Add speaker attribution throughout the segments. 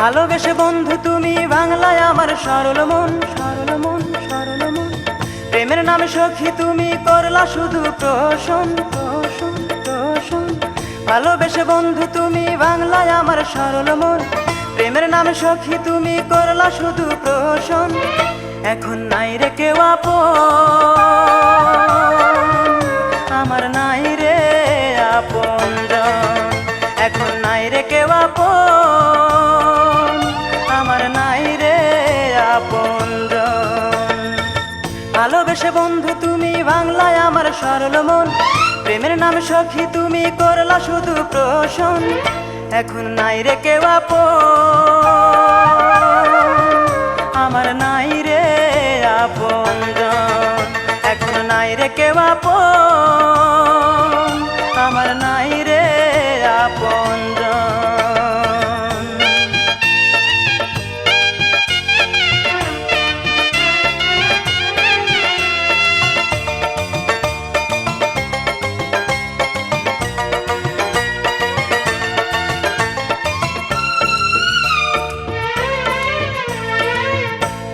Speaker 1: ভালোবেসে বন্ধু তুমি বাংলায় আমার সরল মন, সরল মন, সরল মন। প্রেমের নামে সখী তুমি করলা শুধু প্রহসন, প্রহসন, প্রহসন। ভালোবেসে বন্ধু তুমি বাংলায় আমার সরল মন, প্রেমের নামে সখী তুমি করলা শুধু প্রহসন। এখন নাই রে কেউ আপন, আমার নাই রে আপনজন। এখন নাই রে কেউ আপন, আমার নাই রে আপনজন। ভালোবেসে বন্ধু তুমি বাংলায় আমার সরল মন, প্রেমের নামে সখী তুমি করলা শুধু প্রহসন। এখন নাই রে কেউ আপন, আমার নাই রে আপনজন। এখন নাই রে কেউ আপন, আমার নাই রে আপনজন।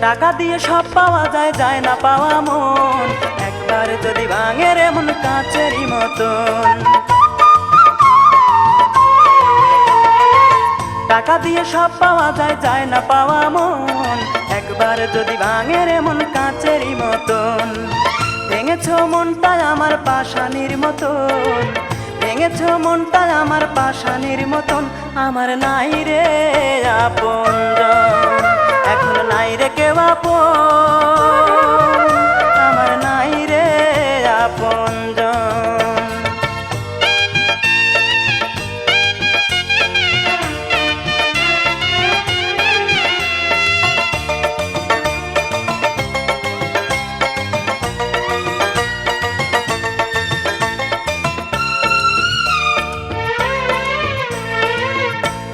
Speaker 1: টাকা দিয়ে সব পাওয়া যায়, যায় না পাওয়া মন। একবার যদি ভাঙে রে মন কাচেরই মতন। টাকা দিয়ে সব পাওয়া যায়, যায় না পাওয়া মন। একবার যদি ভাঙে রে মন কাচেরই মতন। ভেঙেছ মনটা আমার পাষাণীর মতন, ভেঙেছ মনটা আমার পাষাণীর মতন। আমার নাই রে আপনজন, এখন নাই রে কেউ আপন, আমার নাই রে আপনজন।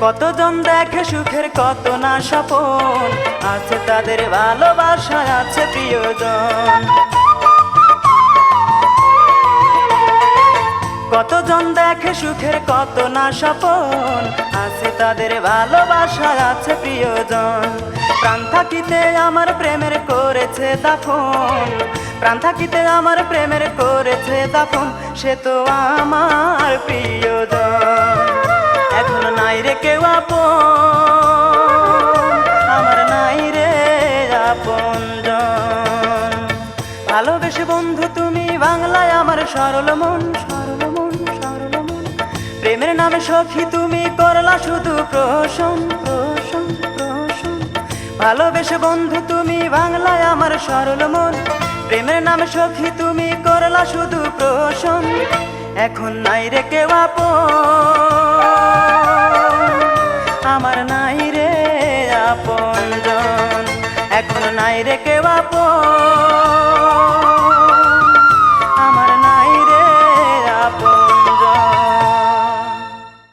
Speaker 1: কতজন দেখে সুখের কত না স্বপন, আছে তাদের ভালোবাসা আছে প্রিয়জন। কতজন দেখে সুখের কত না স্বপন, আছে তাদের ভালোবাসা আছে প্রিয়জন। প্রাণ থাকিতে আমার প্রেমের করেছে দাফন, প্রাণ থাকিতে আমার প্রেমের করেছে দাফন। সে তো আমার প্রিয়জন। এখন নাই রে কেউ আপন, আমার নাই রে আপনজন। ভালোবেসে বন্ধু তুমি বাংলায় আমার সরল মন, সরল মন, সরল মন। প্রেমের নামে সখী তুমি করলা শুধু প্রহসন, প্রহসন, প্রহসন। ভালোবেসে বন্ধু তুমি বাংলায় আমার সরল মন, প্রেমের নামে সখী তুমি করলা শুধু প্রহসন। এখন নাই রে কেউ আপন, আমার নাই রে আপনজন। এখন নাই রে কেউ আপন।